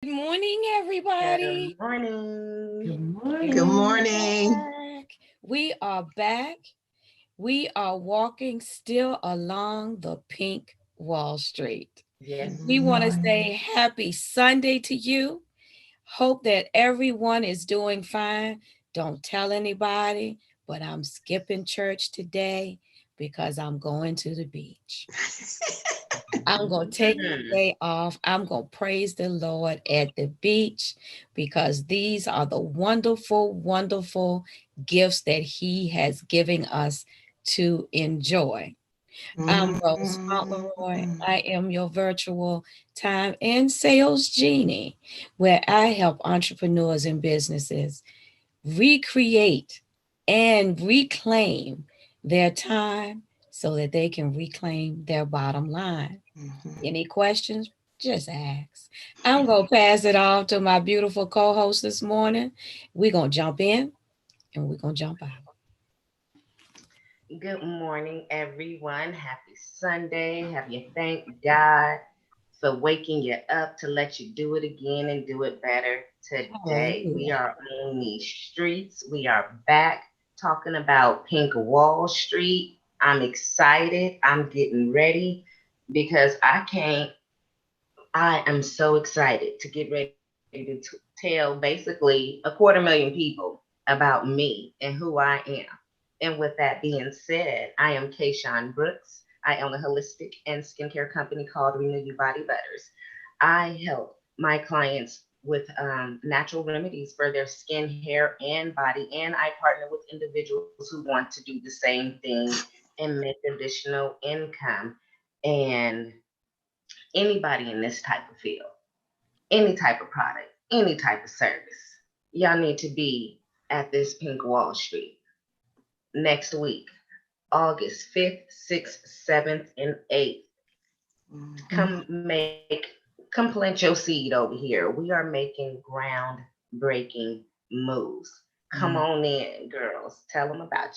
Good morning, Good everybody. morning. Good Good morning. morning. We are back. We are walking still along the pink Wall Street. Yes, We we want to are. say happy Sunday to you. Hope that everyone is doing fine. Don't tell anybody, but I'm skipping church today because I'm going to the beach. I'm going to take the Mhm. day off. I'm going to praise the Lord at the beach because these are the wonderful, wonderful gifts that He has given us to enjoy. I'm Rose Fauntleroy. Mm. I am your virtual time and sales genie, where I help entrepreneurs and businesses recreate and reclaim their time so that they can reclaim their bottom line. Mhm. Any questions? Just ask. I'm going to pass it off to my beautiful co host this morning. We're going to jump in and we're going to jump out. Good morning, everyone. Happy Sunday. Have you thank God for waking you up to let you do it again and do it better today. We Hallelujah. are on these streets. We are back talking about Pink Wall Street. I'm excited. I'm getting ready because I am so excited to get ready to tell basically 250,000 people about me and who I am. And with that being said, I am Kayshawn Brooks. I own a holistic and skincare company called Renew You Body Butters. I help my clients with natural remedies for their skin, hair, and body, and I partner with individuals who want to do the same thing and make additional income. And anybody in this type of field, any type of product, any type of service, y'all need to be at this Pink Wall Street next week, August 5th, 6th, 7th, and 8th. Mhm. Come plant your seed over here. We are making groundbreaking moves. Come Mhm. on in, girls. Tell them about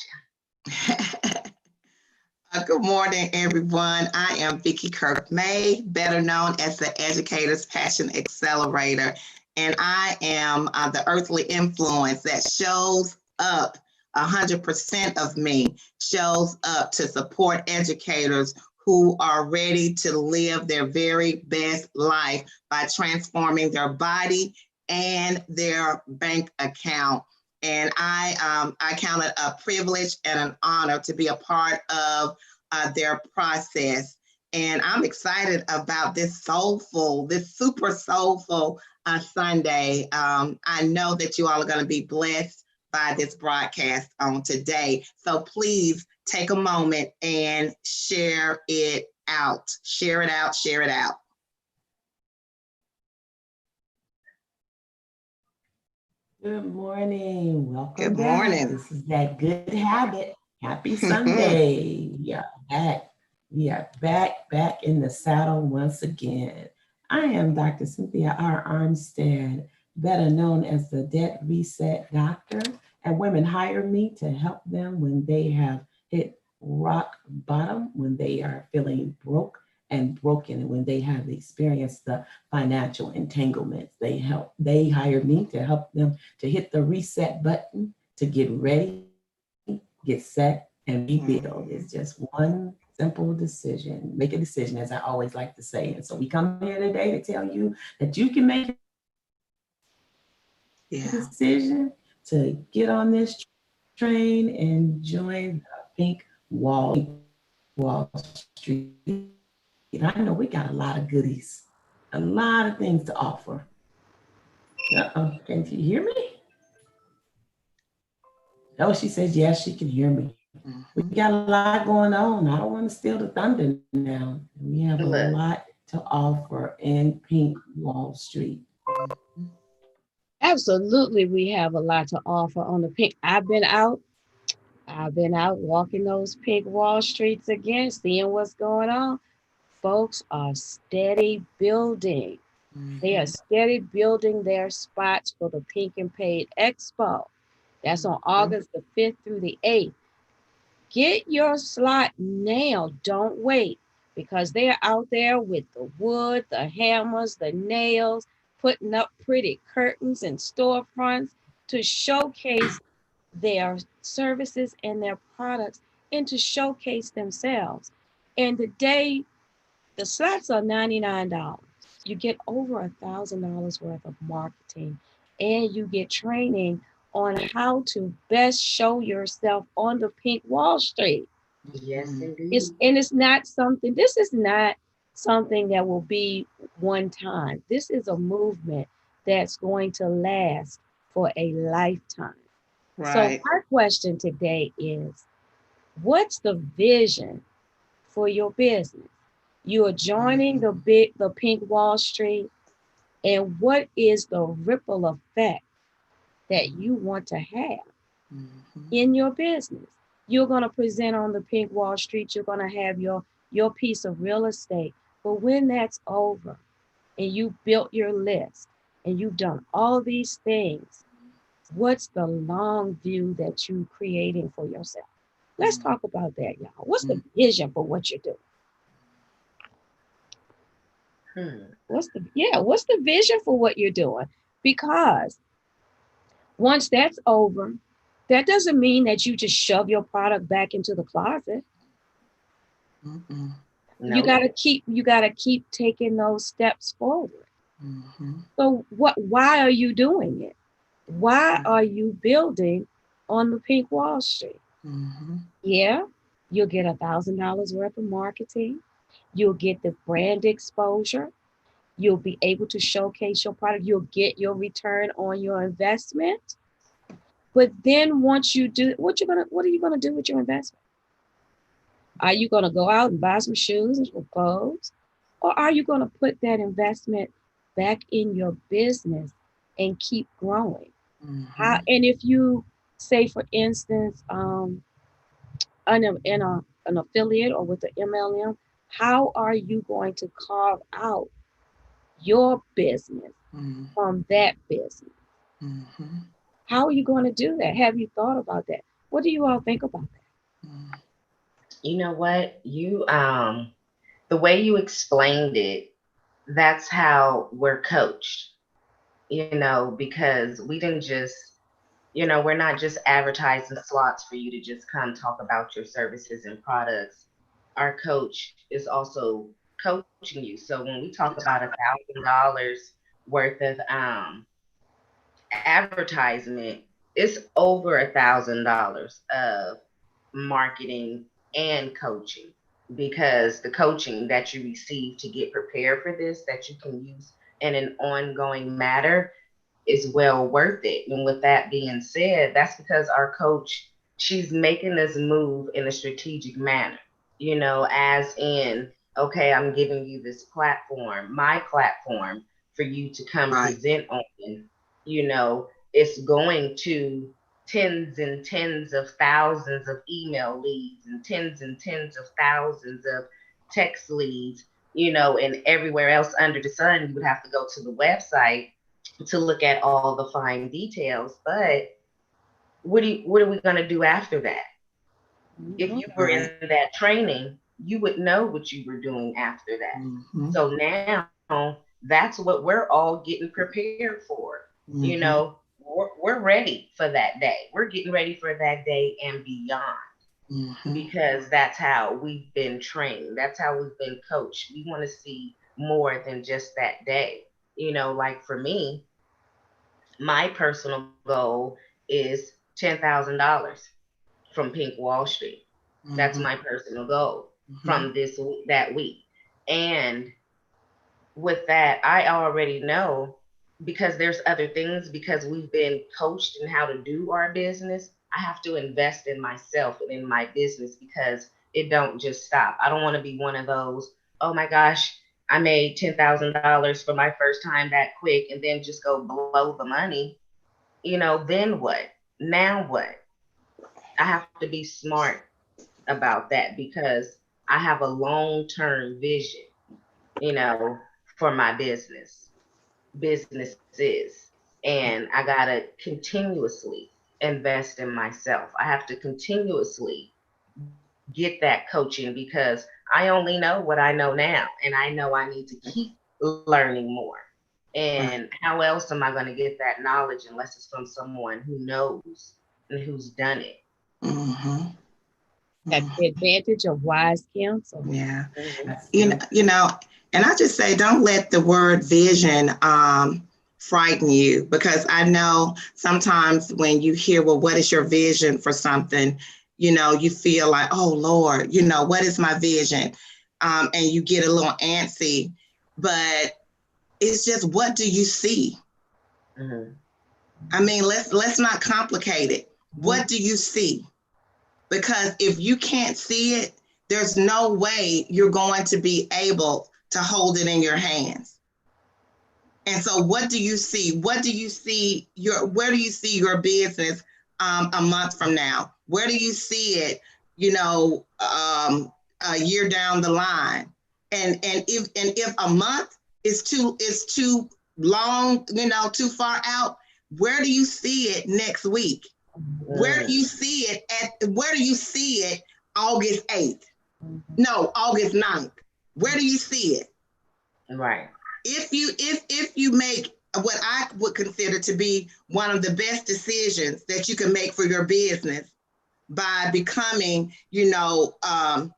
Good morning, everyone. I am Vicki Kirk May, better known as the Educator's Passion Accelerator, and I am the earthly influence that shows up. 100% of me shows up to support educators who are ready to live their very best life by transforming their body and their bank account. And I count it a privilege and an honor to be a part of their process. And I'm excited about this super soulful Sunday. I know that you all are going to be blessed by this broadcast on today. So please take a moment and share it out. Share it out. Share it out. Good morning. Welcome Good back. morning. This is that good habit. Happy Sunday. We are back in the saddle once again. I am Dr. Cynthia R. Armstead, better known as the Debt Reset Doctor. And women hire me to help them when they have hit rock bottom, when they are feeling broke and broken, and when they have experienced the financial entanglements. They hire me to help them to hit the reset button, to get ready, get set, and rebuild. It's just one simple decision. Make a decision, as I always like to say. And so we come here today to tell you that you can make a decision to get on this Yeah. train and join the Pink Wall Street. I know we got a lot of goodies, a lot of things to offer. Can you hear me? Oh, she says yes, she can hear me. We got a Mhm. lot going on. I don't want to steal the thunder now. We have a lot you. to Look, offer in Pink Wall Street. Mhm. Absolutely, we have a lot to offer on the pink. I've been out walking those pink Wall Streets again, seeing what's going on. Folks are steady building. They are Mhm. steady building their spots for the Pink and Paid Expo. That's on Mhm. August the 5th through the 8th. Get your slot now. Don't wait because they're out there with the wood, the hammers, the nails. putting up pretty curtains and storefronts to showcase their services and their products and to showcase themselves. And today, the slots are $99. You get over $1,000 worth of marketing and you get training on how to best show yourself on the pink Wall Street. Yes, It's indeed. and it's not something, this is not something that will be one time. This is a movement that's going to last for a lifetime. So Right. my question today is, what's the vision for your business? You are joining the pink Wall Street, and what is the ripple effect that you want to have Mhm. in your business? You're going to present on the pink Wall Street, you're going to have your piece of real estate. But when that's over and you built your list and you've done all these things, what's the long view that you're creating for yourself? Let's talk about that, y'all. What's the vision for what you're doing? Hmm. What's the vision for what you're doing? Because once that's over, that doesn't mean that you just shove your product back into the closet. Mhm. Nope. You gotta keep taking those steps forward. Mhm. So why are you doing it? Why are you building on the pink Wall Street? Mhm. Yeah, you'll get $1,000 worth of marketing. You'll get the brand exposure. You'll be able to showcase your product. You'll get your return on your investment. But then once you do, what are you gonna do with your investment? Are you gonna go out and buy some shoes and some clothes? Or are you gonna put that investment back in your business and keep growing? How Mhm. and if you say for instance, an affiliate or with the MLM, how are you going to carve out your business Mhm. from that business? Mhm. How are you going to do that? Have you thought about that? What do you all think about that? Mhm. You know what? The way you explained it, that's how we're coached, because we didn't just, we're not just advertising slots for you to just come talk about your services and products. Our coach is also coaching you. So when we talk about $1,000 worth of advertisement, it's over $1,000 of marketing and coaching, because the coaching that you receive to get prepared for this, that you can use in an ongoing matter, is well worth it. And with that being said, that's because our coach, she's making this move in a strategic manner, as in, okay, I'm giving you this platform, my platform, for you to come Right. present on. It's going to tens and tens of thousands of email leads and tens of thousands of text leads, and everywhere else under the sun. You would have to go to the website to look at all the fine details. But what are we going to do after that? If Mhm. you were Right. in that training, you would know what you were doing after that. Mhm. So now that's what we're all getting prepared for. Mhm. We're ready for that day. We're getting ready for that day and beyond, Mhm. because that's how we've been trained. That's how we've been coached. We want to see more than just that day. Like for me, my personal goal is $10,000 from Pink Wall Street. That's Mhm. my personal goal Mhm. from that week. And with that, I already know, because there's other things, because we've been coached in how to do our business. I have to invest in myself and in my business, because it don't just stop. I don't want to be one of those, oh my gosh, I made $10,000 for my first time that quick and then just go blow the money. Then what? Now what? I have to be smart about that, because I have a long-term vision, you know, for my businesses. And I gotta continuously invest in myself. I have to continuously get that coaching, because I only know what I know now, and I know I need to keep learning more. And how else am I going to get that knowledge unless it's from someone who knows and who's done it? Mm-hmm. That's the advantage of wise counsel. Yeah. Mhm. You know, and I just say, don't let the word vision frighten you, because I know sometimes when you hear, well, what is your vision for something? You know, you feel like, oh Lord, you know, what is my vision? And you get a little antsy, but it's just, what do you see? Mm-hmm. I mean, let's not complicate it. What do you see? Because if you can't see it, there's no way you're going to be able to hold it in your hands. And so what do you see? What do you see where do you see your business a month from now? Where do you see it, you know, a year down the line? And if a month is too long, you know, too far out, where do you see it next week? Where do you see it August 8th? No, August 9th. Where do you see it? Right. If you make what I would consider to be one of the best decisions that you can make for your business by becoming, you know, a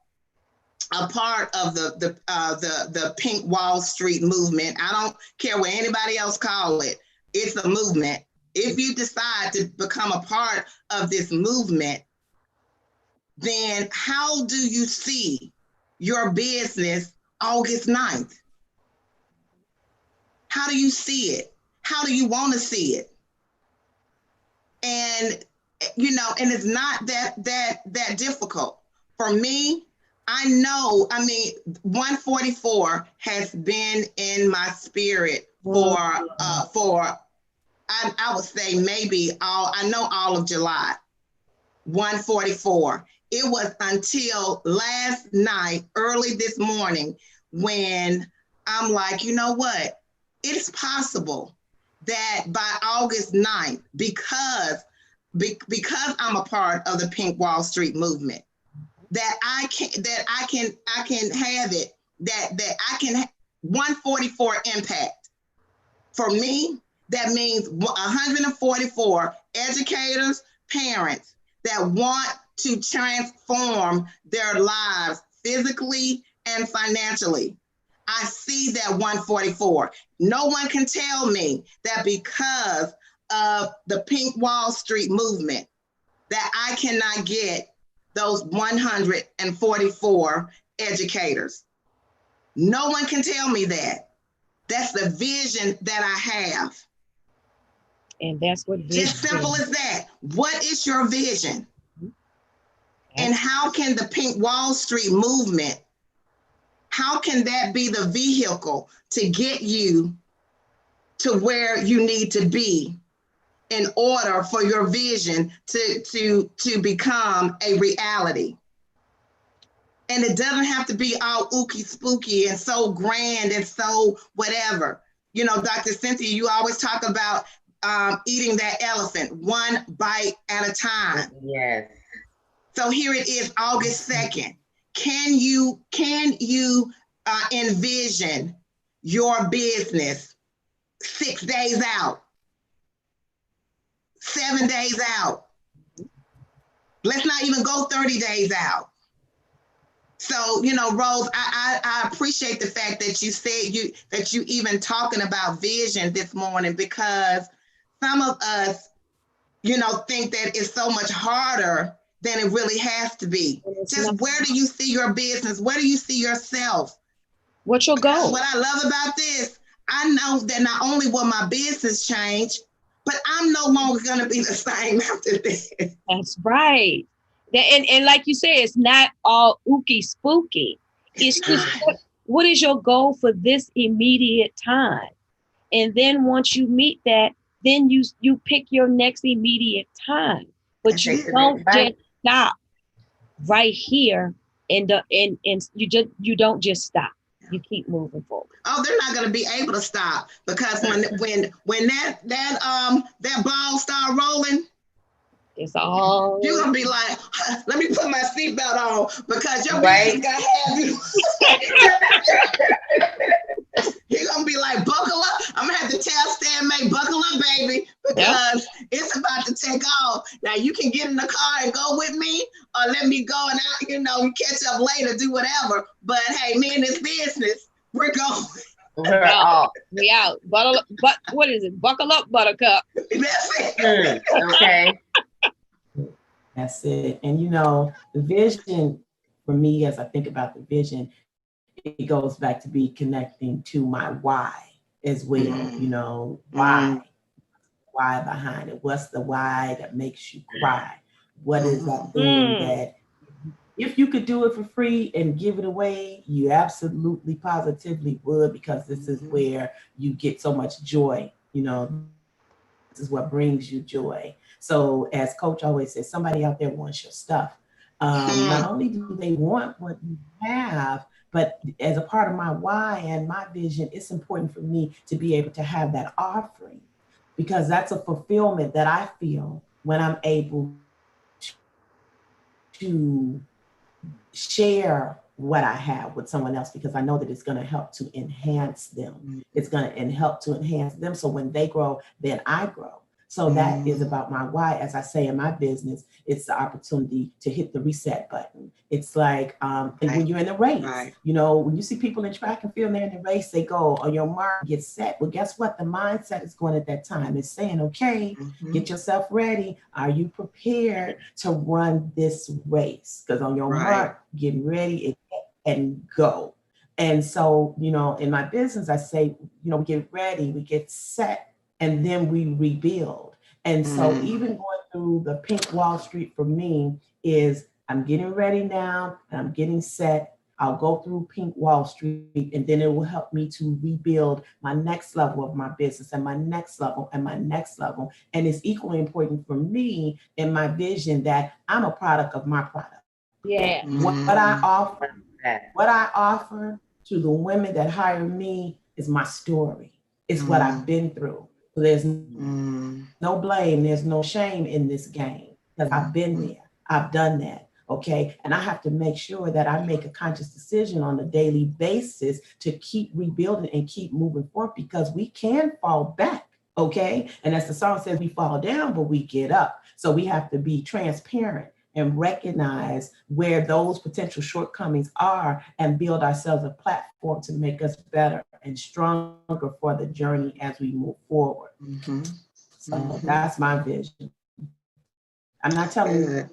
part of the Pink Wall Street movement. I don't care what anybody else call it. It's a movement. If you decide to become a part of this movement, then how do you see your business August 9th? How do you see it? How do you want to see it? And you know, and it's not that difficult. For me, I know, I mean, 144 has been in my spirit for I would say maybe all of July. 144. It was until last night, early this morning, when I'm like, you know what? It's possible that by August 9th, because I'm a part of the Pink Wall Street movement, that I can have it, that I can 144 impact. For me, that means 144 educators, parents that want to transform their lives physically and financially. I see that 144. No one can tell me that because of the Pink Wall Street movement that I cannot get those 144 educators. No one can tell me that. That's the vision that I have. And that's what vision Just simple as that. What is your vision? And how can the Pink Wall Street movement, how can that be the vehicle to get you to where you need to be in order for your vision to become a reality? And it doesn't have to be all ooky spooky and so grand and so whatever. You know, Dr. Cynthia, you always talk about eating that elephant one bite at a time. Yes. So here it is, August 2nd. Can you envision your business 6 days out, 7 days out? Let's not even go 30 days out. So, you know, Rose, I appreciate the fact that you said that you even talking about vision this morning, because some of us, you know, think that it's so much harder than it really has to be. Just where do you see your business? Where do you see yourself? What's your goal? What I love about this, I know that not only will my business change, but I'm no longer going to be the same after this. That's right. And like you said, it's not all ooky spooky. It's just what is your goal for this immediate time? And then once you meet that, then you pick your next immediate time. But you don't just stop right here and you don't just stop. You keep moving forward. Oh, they're not going to be able to stop, because when that ball start rolling, It's all. You're gonna be like, let me put my seatbelt on because your Right. business gonna have you. You're gonna be like, buckle up. I'm gonna have to tell Stan May, buckle up, baby, because it's about to take off. Now you can get in the car and go with me, or let me go and out, we catch up later, do whatever. But hey, me and this business, we're going. We're off. We out. Buckle up, what is it? Buckle up, Buttercup. That's it. Okay. That's it. And the vision for me, as I think about the vision, it goes back to be connecting to my why as well. Why behind it? What's the why that makes you cry? What is that thing that if you could do it for free and give it away, you absolutely positively would, because this is where you get so much joy. This is what brings you joy. So as Coach always says, somebody out there wants your stuff. Not only do they want what you have, but as a part of my why and my vision, it's important for me to be able to have that offering, because that's a fulfillment that I feel when I'm able to share what I have with someone else, because I know that it's going to help to enhance them. It's going to help to enhance them. So when they grow, then I grow. So that is about my why. As I say in my business, it's the opportunity to hit the reset button. It's like when you're in the race, when you see people in track and field and they're in the race, they go on your mark, get set. Well, guess what? The mindset is going at that time. It's saying, okay, get yourself ready. Are you prepared to run this race? Because on your mark, get ready and go. And so, in my business, I say, we get ready, we get set, and then we rebuild. And so even going through the Pink Wall Street for me is I'm getting ready now and I'm getting set. I'll go through Pink Wall Street, and then it will help me to rebuild my next level of my business and my next level and my next level. And it's equally important for me in my vision that I'm a product of my product. Yeah. What I offer to the women that hire me is my story. It's what I've been through. So there's no blame, there's no shame in this game, because I've been there, I've done that, okay? And I have to make sure that I make a conscious decision on a daily basis to keep rebuilding and keep moving forward, because we can fall back, okay? And as the song says, we fall down, but we get up. So we have to be transparent and recognize where those potential shortcomings are and build ourselves a platform to make us better and stronger for the journey as we move forward. So that's my vision. I'm not telling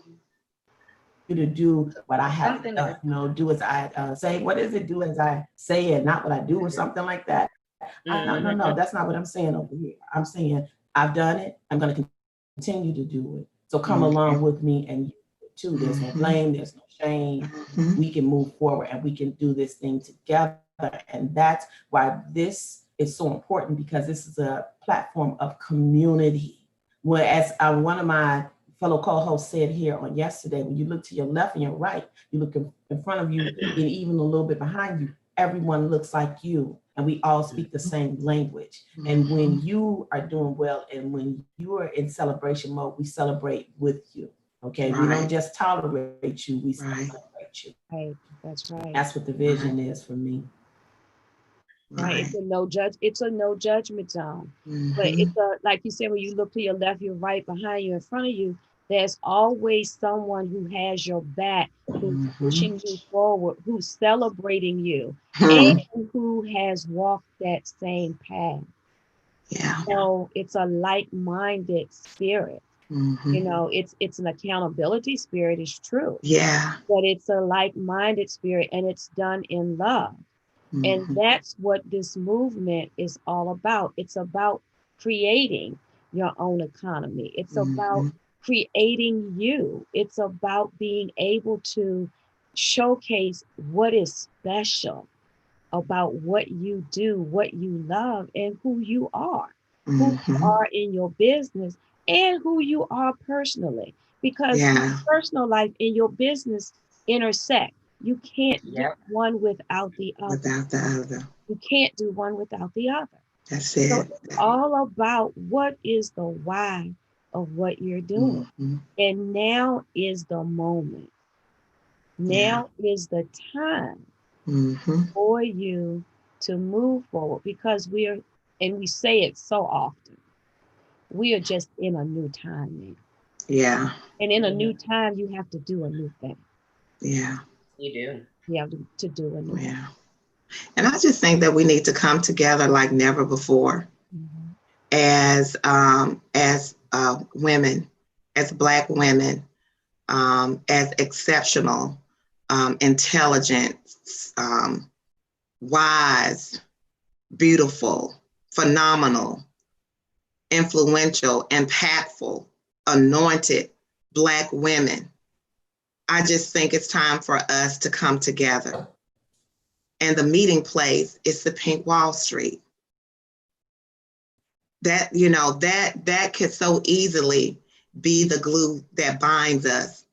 you to do what I have done, do as I say. What is it? Do as I say and not what I do, or something like that. No, that's not what I'm saying over here. I'm saying I've done it. I'm going to continue to do it. So come along with me, and too. There's no blame, there's no shame. We can move forward and we can do this thing together. And that's why this is so important, because this is a platform of community. Whereas one of my fellow co-hosts said here on yesterday, when you look to your left and your right, you look in front of you and even a little bit behind you, everyone looks like you. And we all speak the same language. And when you are doing well and when you are in celebration mode, we celebrate with you. Okay, we don't just tolerate you, we celebrate you. Right, that's right. That's what the vision is for me. Right, it's a no judgment zone. But it's like you said, when you look to your left, your right, behind you, in front of you, there's always someone who has your back, who's pushing you forward, who's celebrating you, and who has walked that same path. Yeah. So it's a like-minded spirit. It's an accountability spirit, it's true. Yeah. But it's a like-minded spirit, and it's done in love. And that's what this movement is all about. It's about creating your own economy. It's about creating you. It's about being able to showcase what is special about what you do, what you love, and who you are. Who you are in your business and who you are personally. Because your personal life and your business intersect. You can't do one without the other. You can't do one without the other. That's it. So it's all about what is the why of what you're doing. Mm-hmm. And now is the moment. Yeah. Now is the time Mm-hmm. for you to move forward because and we say it so often, we are just in a new time now. Yeah. And in a new time, you have to do a new thing. Yeah. You do. You have to do a new thing. Yeah. And I just think that we need to come together like never before Mhm. as women, as Black women, as exceptional, intelligent, wise, beautiful, phenomenal, influential, impactful, anointed Black women. I just think it's time for us to come together. And the meeting place is the Pink Wall Street. That, that could so easily be the glue that binds us,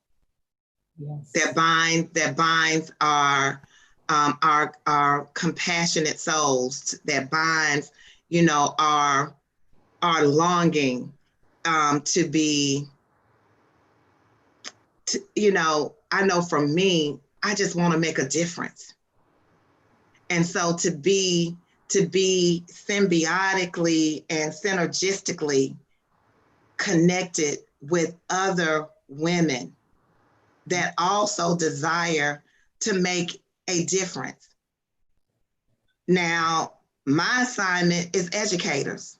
Yes. that binds our compassionate souls, that binds, our longing to be, I know for me, I just want to make a difference. And so to be symbiotically and synergistically connected with other women that also desire to make a difference. Now, my assignment is educators.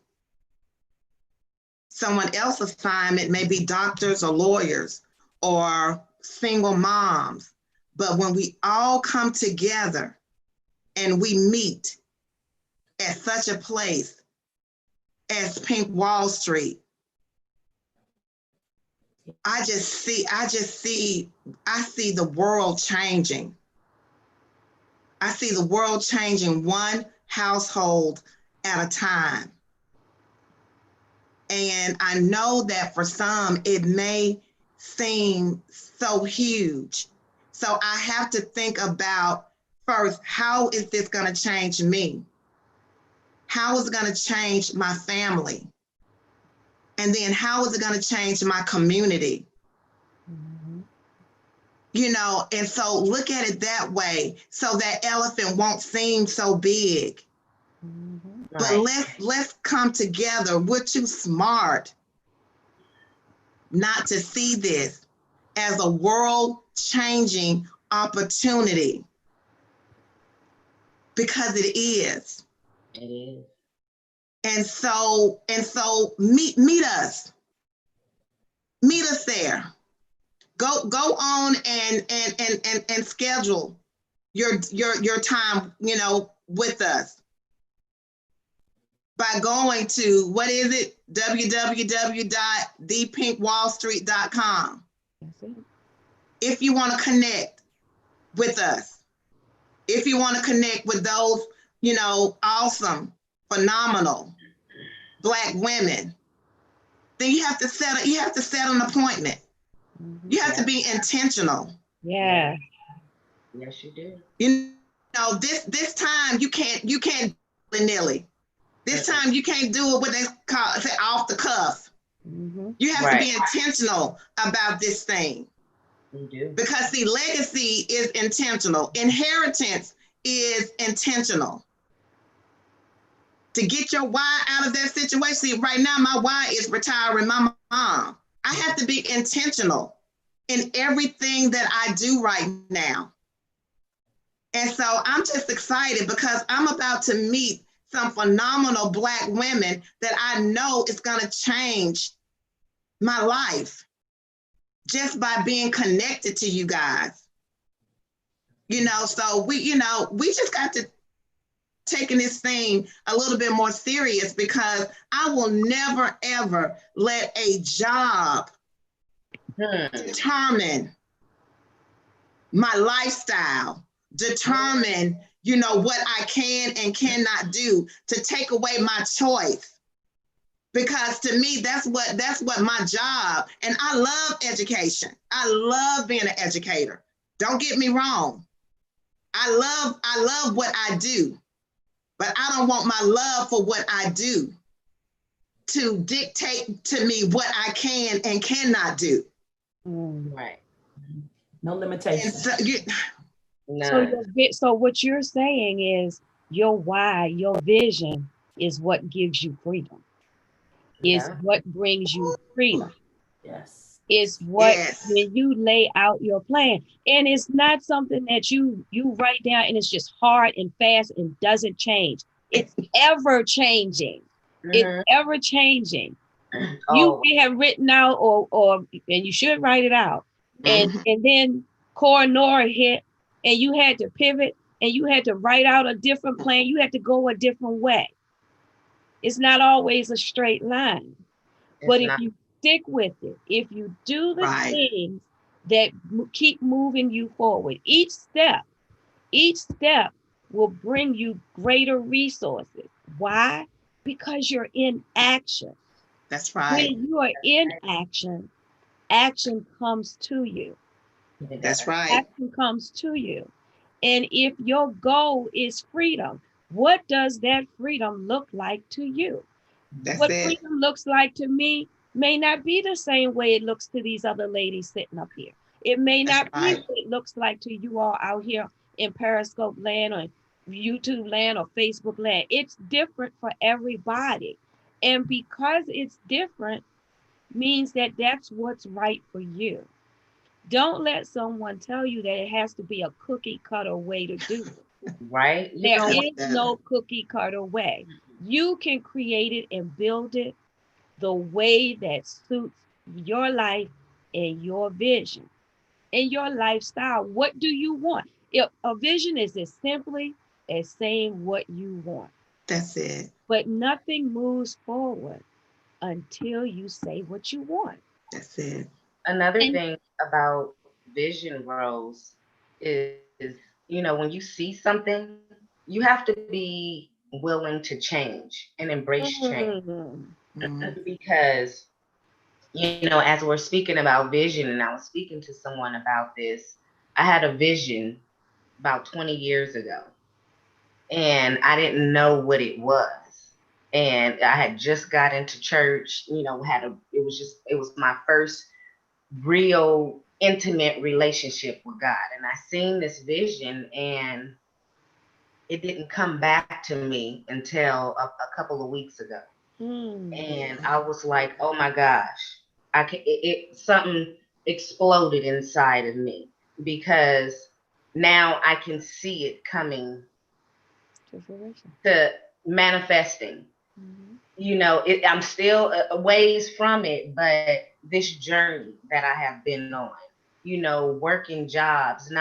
Someone else's assignment may be doctors or lawyers or single moms. But when we all come together and we meet at such a place as Pink Wall Street, I see the world changing. I see the world changing one household at a time. And I know that for some, it may seem so huge. So I have to think about first, how is this going to change me? How is it going to change my family? And then how is it going to change my community? Mhm. And so look at it that way so that elephant won't seem so big. Mhm. But Right. let's come together. We're too smart not to see this as a world-changing opportunity, because it is. It is. And so meet us. Meet us there. Go on and schedule your time, with us by going to, what is it? www.thepinkwallstreet.com. That's it. If you want to connect with us, if you want to connect with those, awesome, phenomenal Black women, then you have to set an appointment. Mhm. You have to Yeah. be intentional. Yeah. Yes, you do. This time you can't willy-nilly. This time you can't do it what they call say off the cuff. Mhm. You have to Right. be intentional about this thing. You do. Because see, legacy is intentional. Inheritance is intentional. To get your why out of that situation. See, right now my why is retiring my mom. I have to be intentional in everything that I do right now. And so I'm just excited because I'm about to meet some phenomenal Black women that I know is going to change my life just by being connected to you guys. So we just got to taking this thing a little bit more serious, because I will never, ever let a job determine my lifestyle, determine, what I can and cannot do, to take away my choice. Because to me, that's what my job, and I love education. I love being an educator. Don't get me wrong. I love what I do, but I don't want my love for what I do to dictate to me what I can and cannot do. Right. No And limitations. so, None. So what you're saying is your why, your vision is what gives you freedom. Is Yeah. what brings you freedom. Yes. Is what yes, when you lay out your plan, and it's not something that you write down and it's just hard and fast and doesn't change. It's ever changing. It's Mhm. ever changing. You Oh, may have written out or and you should write it out, and mhm, then Coronora hit and you had to pivot and you had to write out a different plan. You had to go a different way. It's not always a straight line. it's But if not. you stick with it, if you do the right. things that keep moving you forward, each step will bring you greater resources. Why? Because you're in action. That's right. When you are in action, action comes to you. It That's does. right. Action comes to you. And if your goal is freedom, what does that freedom look like to you? That's What it. freedom looks like to me may not be the same way it looks to these other ladies sitting up here. It may That's not be right. what it looks like to you all out here in Periscope land or YouTube land or Facebook land. It's different for everybody. And because it's different means that that's what's right for you. Don't let someone tell you that it has to be a cookie cutter way to do it. Right. You There know That's what? is it. no cookie cutter way. You can create it and build it the way that suits your life and your vision and your lifestyle. What do you want? If a vision is as simply as saying what you want, That's it. but nothing moves forward until you say what you want. That's it. Another And thing about vision roles is, when you see something, you have to be willing to change and embrace change. Mhm. Because, as we're speaking about vision, and I was speaking to someone about this, I had a vision about 20 years ago, and I didn't know what it was. And I had just got into church, it was my first real intimate relationship with God. And I seen this vision, and it didn't come back to me until a couple of weeks ago. And I was like, oh my gosh, something exploded inside of me, because now I can see it coming to fruition. to manifesting. Mhm. I'm still a ways from it, but this journey that I have been on, working jobs,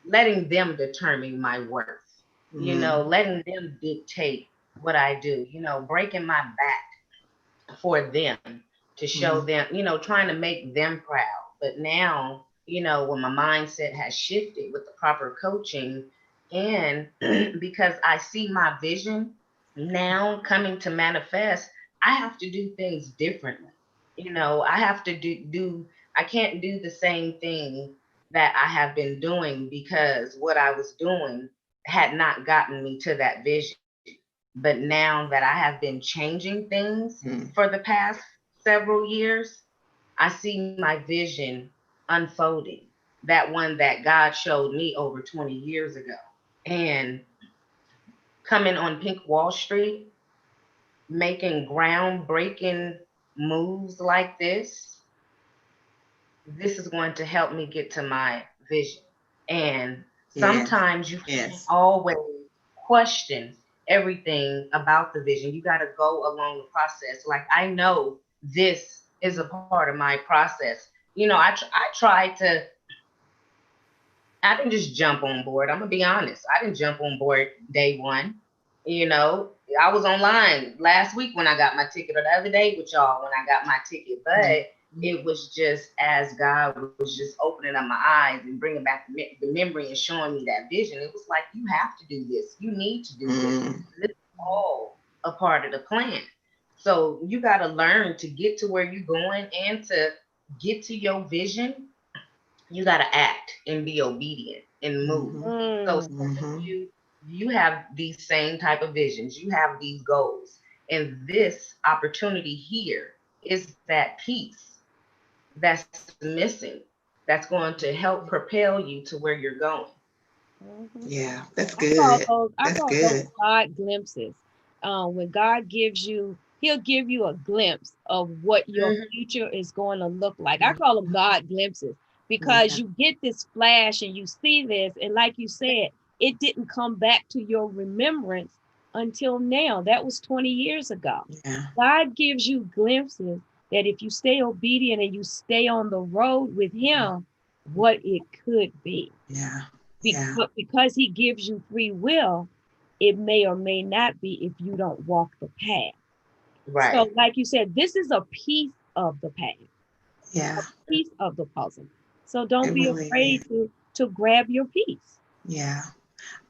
letting them determine my worth, Mhm. letting them dictate what I do, breaking my back for them to show Mhm. them, trying to make them proud. But now, when my mindset has shifted with the proper coaching, and because I see my vision now coming to manifest, I have to do things differently. I have to I can't do the same thing that I have been doing, because what I was doing had not gotten me to that vision. But now that I have been changing things Mhm. for the past several years, I see my vision unfolding. That one that God showed me over 20 years ago. And coming on Pink Wall Street, making groundbreaking moves like this is going to help me get to my vision. And Yes. sometimes you can't Yes. always question everything about the vision. You got to go along the process. Like, I know this is a part of my process. I didn't just jump on board. I'm gonna be honest. I didn't jump on board day one. You know, I was online last week when I got my ticket, or the other day with y'all when I got my ticket. But Mhm. it was just as God was just opening up my eyes and bringing back the memory and showing me that vision. It was like, you have to do this. You need to do this. Mhm. This is all a part of the plan. So you got to learn to get to where you're going, and to get to your vision, you got to act and be obedient and move. Mhm. So Mm. some of Mhm. you have these same type of visions. You have these goals, And this opportunity here is that piece that's missing, that's going to help propel you to where you're going. Mhm. Yeah, that's I call good. those I That's call those good. God glimpses. When God gives you, He'll give you a glimpse of what your Mhm. future is going to look like. I call them God glimpses because Yeah. you get this flash and you see this, and like you said, it didn't come back to your remembrance until now. That was 20 years ago. Yeah. God gives you glimpses that if you stay obedient and you stay on the road with Him, what it could be. Yeah. Yeah. Because He gives you free will, it may or may not be if you don't walk the path. So, Right. like you said, this is a piece of the path, a Yeah. piece of the puzzle. So don't It be really is. afraid to grab your piece. Yeah.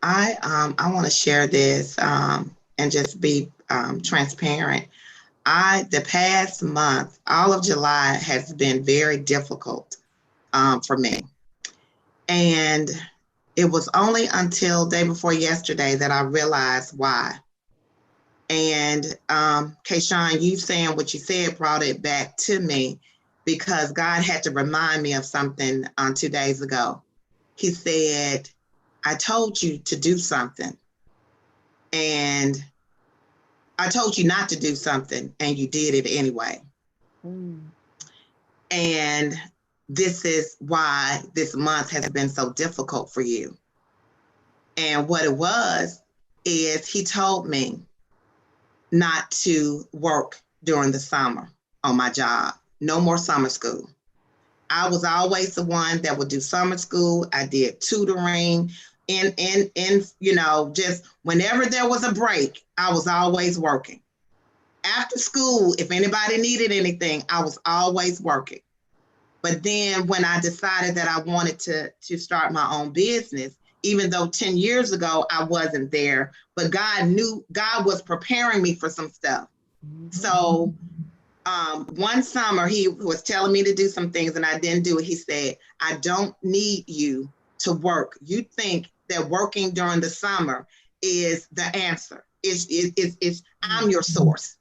I want to share this and just be transparent. The past month, all of July has been very difficult for me. And it was only until day before yesterday that I realized why. And Kayshawn, you saying what you said brought it back to me because God had to remind me of something 2 days ago. He said, I told you to do something, and I told you not to do something, and you did it anyway. Mm. And this is why this month has been so difficult for you. And what it was is he told me not to work during the summer on my job. No more summer school. I was always the one that would do summer school. I did tutoring in just whenever there was a break, I was always working. After school, if anybody needed anything, I was always working. But then when I decided that I wanted to start my own business, even though 10 years ago I wasn't there, but God was preparing me for some stuff. Mhm. So one summer he was telling me to do some things and I didn't do it. He said, I don't need you to work. You think that working during the summer is the answer. I'm your source.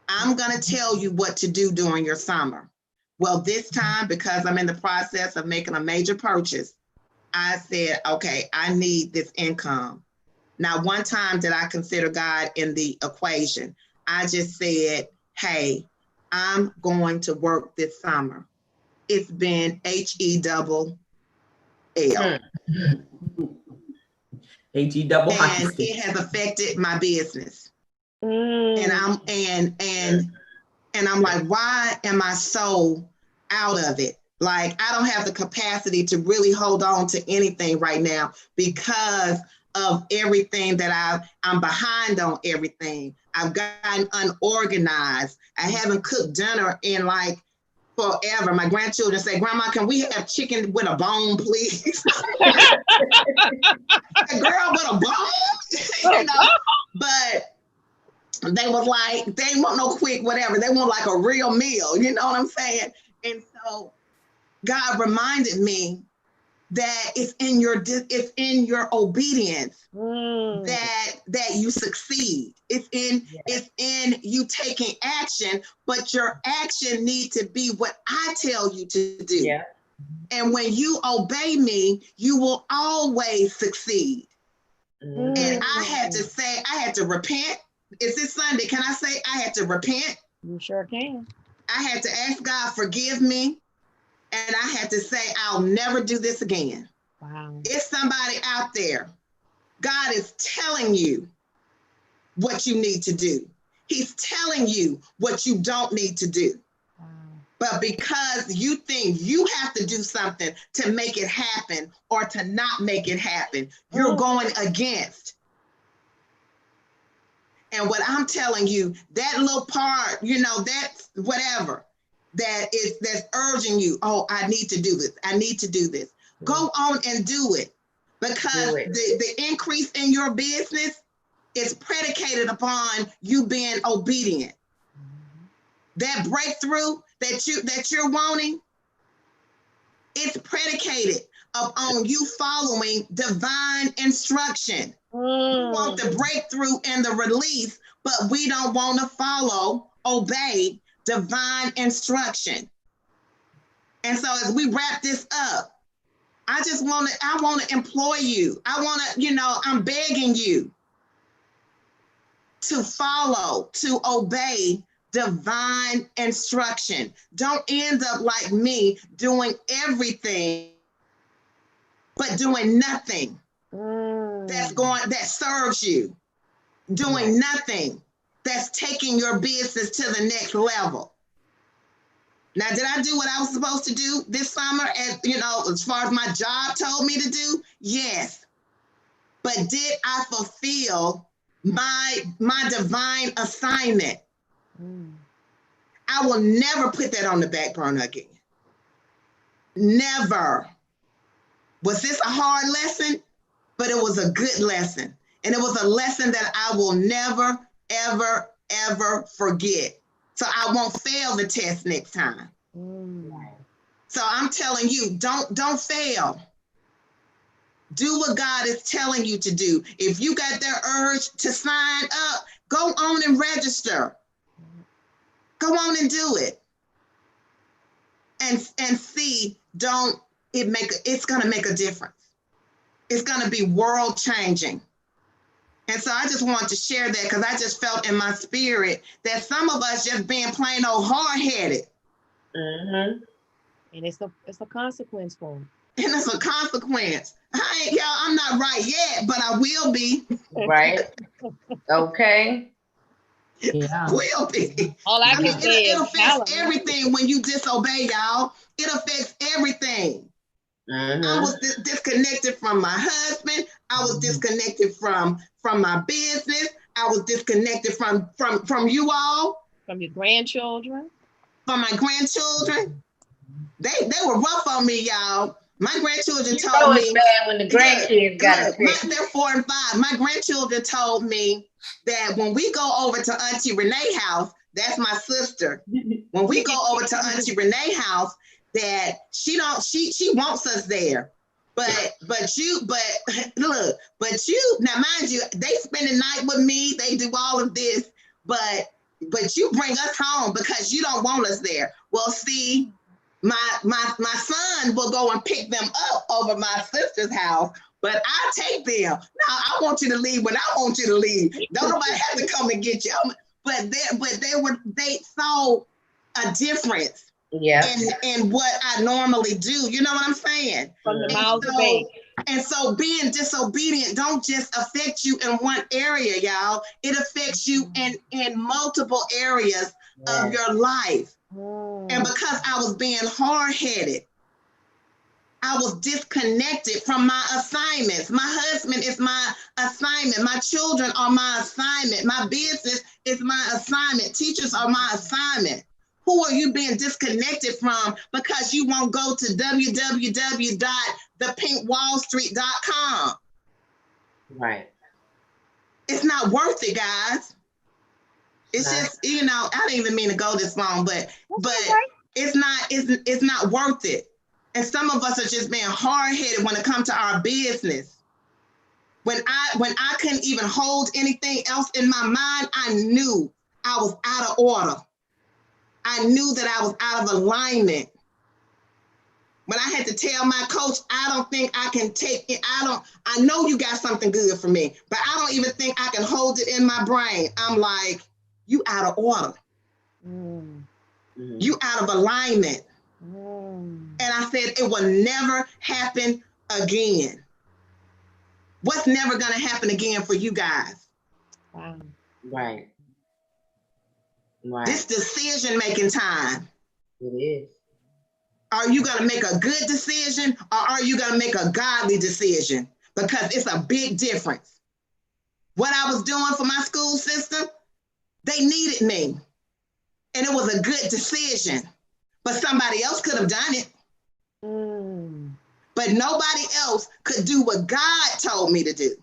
I'm going to tell you what to do during your summer. Well, this time, because I'm in the process of making a major purchase, I said, okay, I need this income. Now, one time did I consider God in the equation. I just said, hey, I'm going to work this summer. It's been HELL. HE double hockey And stick. it has affected my business. And Mm. I'm like, why am I so out of it? Like, I don't have the capacity to really hold on to anything right now because of everything that I'm behind on everything. I've gotten unorganized. I haven't cooked dinner in like forever. My grandchildren say, Grandma, can we have chicken with a bone, please? A girl with a bone, but they was like, they ain't want no quick whatever. They want like a real meal, you know what I'm saying? And so God reminded me that it's in your obedience that you succeed. It's in you taking action, but your action need to be what I tell you to do. Yeah. And when you obey me, you will always succeed. Mhm. And I had to repent. Is this Sunday? Can I say I had to repent? You sure can. I had to ask God, forgive me. And I had to say, I'll never do this again. Wow. It's somebody out there. God is telling you what you need to do. He's telling you what you don't need to do. Wow. But because you think you have to do something to make it happen or to not make it happen, you're going against. And what I'm telling you, that little part, that's whatever that's urging you. Oh, I need to do this. I need to do this. Go on and do it, because the increase in your business is predicated upon you being obedient. That breakthrough that you're wanting, it's predicated upon you following divine instruction. You want the breakthrough and the release, but we don't want to obey divine instruction. And so as we wrap this up, I want to employ you. I want to, I'm begging you to follow, to obey divine instruction. Don't end up like me doing everything, but doing nothing that serves you. Doing nothing that's taking your business to the next level. Now, did I do what I was supposed to do this summer? And, as far as my job told me to do? Yes. But did I fulfill my divine assignment? I will never put that on the back burner again. Never. Was this a hard lesson? But it was a good lesson. And it was a lesson that I will never, ever, ever forget. So I won't fail the test next time. So I'm telling you, don't fail. Do what God is telling you to do. If you got that urge to sign up, go on and register. Go on and do it. And see, it's gonna make a difference. It's gonna be world changing. And so I just wanted to share that because I just felt in my spirit that some of us just being plain old hard-headed. And it's a consequence for them. And it's a consequence. I'm not right yet, but I will be. Right. Okay. Yeah. Will be. All I can say it is affects everything when you disobey, y'all. It affects everything. I was disconnected from my husband. I was disconnected from my business. I was disconnected from you all. From your grandchildren. From my grandchildren. They were rough on me, y'all. My grandchildren told me. It's bad when the grandkids got it. They're 4 and 5. My grandchildren told me that when we go over to Auntie Renee's house, that's my sister. When we go over to Auntie Renee's house, that she wants us there. But you, now mind you, they spend the night with me, they do all of this, but you bring us home because you don't want us there. Well, see, my son will go and pick them up over my sister's house, but I take them. No, I want you to leave when I want you to leave. Don't nobody have to come and get you. But they saw a difference. Yeah. In what I normally do. You know what I'm saying? From the mouths of babes. And so being disobedient don't just affect you in one area, y'all. It affects you in multiple areas of your life. And because I was being hard-headed, I was disconnected from my assignments. My husband is my assignment. My children are my assignment. My business is my assignment. Teachers are my assignment. Who are you being disconnected from because you won't go to www.thepinkwallstreet.com? Right. It's not worth it, guys. It's just, I didn't even mean to go this long, but it's not worth it. And some of us are just being hard-headed when it comes to our business. When I couldn't even hold anything else in my mind, I knew I was out of order. I knew that I was out of alignment. When I had to tell my coach, I don't think I can take it. I know you got something good for me, but I don't even think I can hold it in my brain. I'm like, you out of order. You out of alignment. And I said, it will never happen again. What's never going to happen again for you guys? Wow. Right. Right. This decision-making time. It is. Are you going to make a good decision or are you going to make a godly decision? Because it's a big difference. What I was doing for my school system, they needed me. And it was a good decision. But somebody else could have done it. But nobody else could do what God told me to do.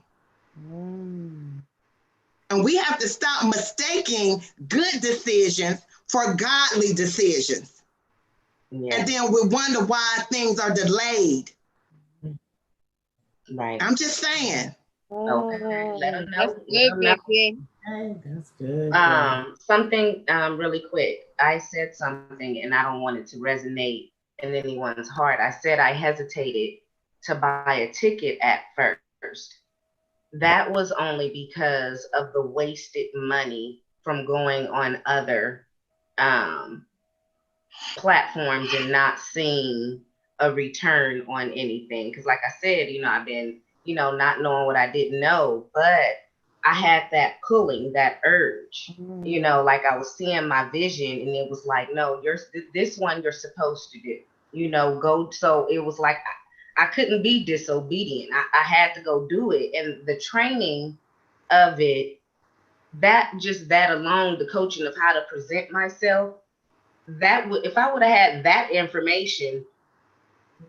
And we have to stop mistaking good decisions for godly decisions. Yeah. And then we wonder why things are delayed. Right. I'm just saying. Okay. Let them know. That's good, Vicky. Okay, that's good. Something really quick. I said something and I don't want it to resonate in anyone's heart. I said I hesitated to buy a ticket at first. That was only because of the wasted money from going on other um, platforms and not seeing a return on anything. Because, like I said, I've been, not knowing what I didn't know, but I had that pulling, that urge. Like I was seeing my vision, and it was like, no, this one you're supposed to do. Go. So it was like I couldn't be disobedient. I had to go do it, and the training of it, that alone, the coaching of how to present myself, that would, if I would have had that information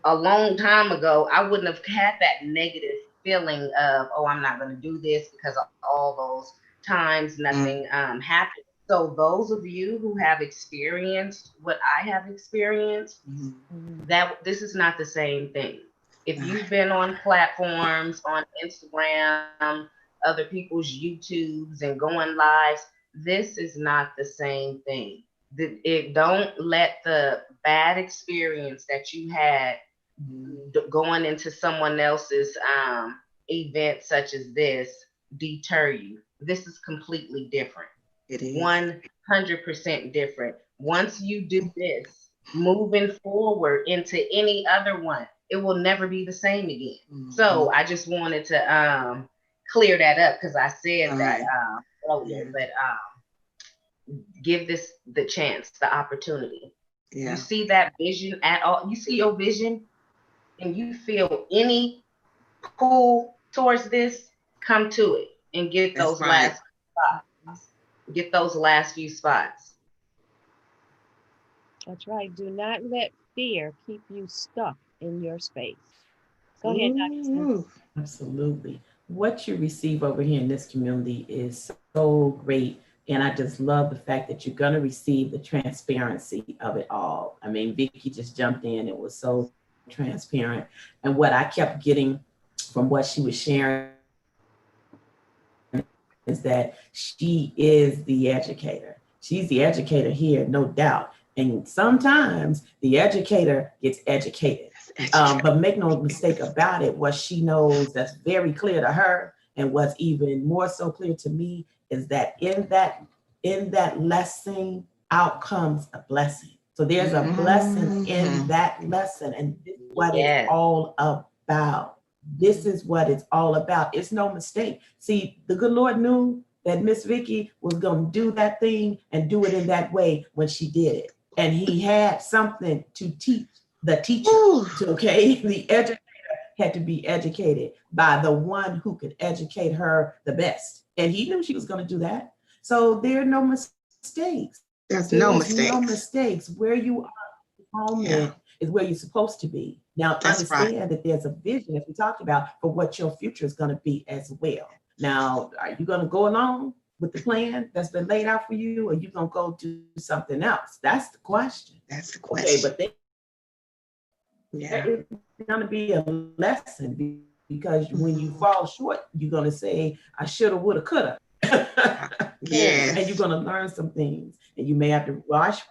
a long time ago, I wouldn't have had that negative feeling of, oh, I'm not going to do this because of all those times nothing happened. So those of you who have experienced what I have experienced, that this is not the same thing. If you've been on platforms on Instagram, other people's YouTubes and going lives, this is not the same thing. Don't let the bad experience that you had going into someone else's event such as this deter you. This is completely different. It is 100% different. Once you do this, moving forward into any other one, it will never be the same again. So I just wanted to clear that up because I said that earlier. But give this the chance, the opportunity. You see that vision at all? You see your vision, and you feel any pull towards this, come to it and get those last spots. Get those last few spots. That's right. Do not let fear keep you stuck in your space. Go ahead, Dr. Cynthia. Absolutely. What you receive over here in this community is so great. And I just love the fact that you're going to receive the transparency of it all. I mean, Vicky just jumped in. It was so transparent. And what I kept getting from what she was sharing is that she is the educator. She's the educator here, no doubt. And sometimes the educator gets educated. But make no mistake about it, what she knows that's very clear to her, and what's even more so clear to me, is that in that lesson out comes a blessing. So there's a blessing in that lesson, and this is what it's all about. This is what it's all about. It's no mistake. See, the good Lord knew that Miss Vicky was going to do that thing and do it in that way when she did it. And he had something to teach the teacher. Okay, the educator had to be educated by the one who could educate her the best. And he knew she was going to do that. So there are no mistakes. There's no mistakes. No mistakes. Where you are at the moment is where you're supposed to be. Now, understand that there's a vision, as we talked about, for what your future is going to be as well. Now, are you going to go along with the plan that's been laid out for you, or are you going to go do something else? That's the question. That's the question. Okay, but there is going to be a lesson, because when you fall short, you're going to say, I shoulda, woulda, coulda. And you're going to learn some things, and you may have to wash,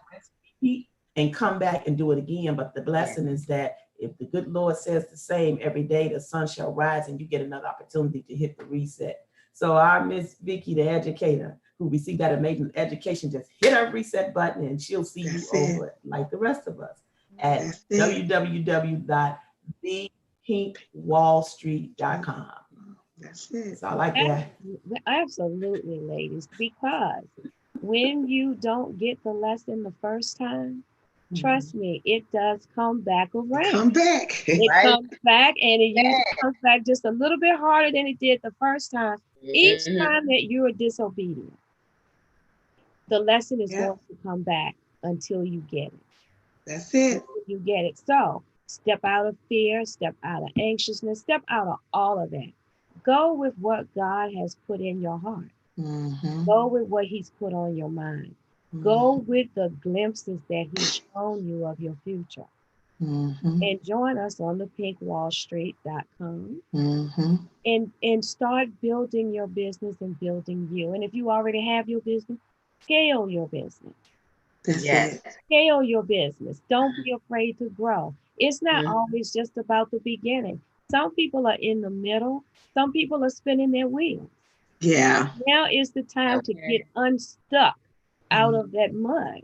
repeat, and come back and do it again. But the blessing is that if the good Lord says the same every day, the sun shall rise and you get another opportunity to hit the reset. So our Miss Vicky, the educator, who received that amazing education, just hit her reset button and she'll see you over it like the rest of us at www.thepinkWallStreet.com. That's it. So I like that. Absolutely, ladies, because when you don't get the lesson the first time, trust me, it does come back around. Come back. It comes back, and it usually comes back just a little bit harder than it did the first time. Each time that you are disobedient, the lesson is going to come back until you get it. That's it. You get it. So step out of fear, step out of anxiousness, step out of all of that. Go with what God has put in your heart. Go with what he's put on your mind. Go with the glimpses that he's shown you of your future. and join us on the pinkwallstreet.com Mm-hmm. and start building your business and building you. And if you already have your business, scale your business. That's Yes. it. Scale your business. Don't be afraid to grow. It's not Mhm. always just about the beginning. Some people are in the middle. Some people are spinning their wheels. Yeah. Now is the time to Okay. get unstuck out of that mud.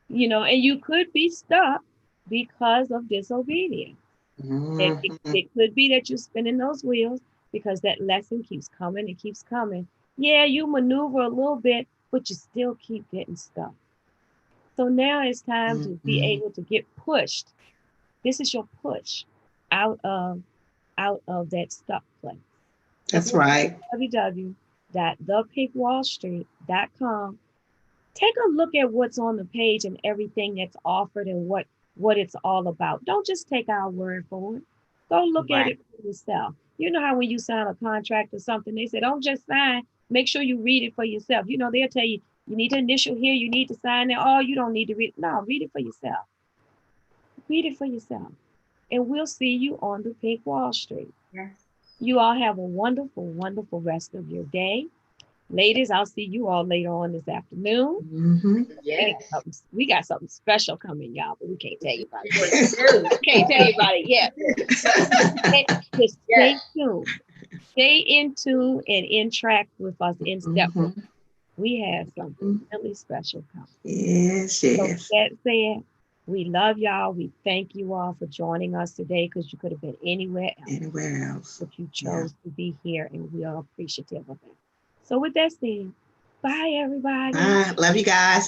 And you could be stuck because of disobedience. Mhm. It could be that you're spinning those wheels because that lesson keeps coming, it keeps coming. Yeah, you maneuver a little bit, but you still keep getting stuck. So now it's time to be Mhm. able to get pushed. This is your push out of that stuck place. So That's go to right. www.thepinkwallstreet.com. Take a look at what's on the page and everything that's offered and what it's all about. Don't just take our word for it. Go look at Right. it for yourself. You know how when you sign a contract or something, they say, don't just sign, make sure you read it for yourself. They'll tell you, you need to initial here, you need to sign there. Oh, you don't need to read. No, read it for yourself. Read it for yourself. And we'll see you on the Pink Wall Street. Yes. You all have a wonderful, wonderful rest of your day. Ladies, I'll see you all later on this afternoon. Mm-hmm. Yes. We got something special coming, y'all, but we can't tell you about it. Sure do. Can't tell you about it yet. Just Yes. stay tuned. Stay in tune and in track with us, in step with us. We have something really special coming. Yes, So with yes. that said, we love y'all. We thank you all for joining us today because you could have been anywhere else, Anywhere else. but you Yeah. chose to be here, and we are appreciative of it. So with that said, bye everybody. Bye. Love you guys.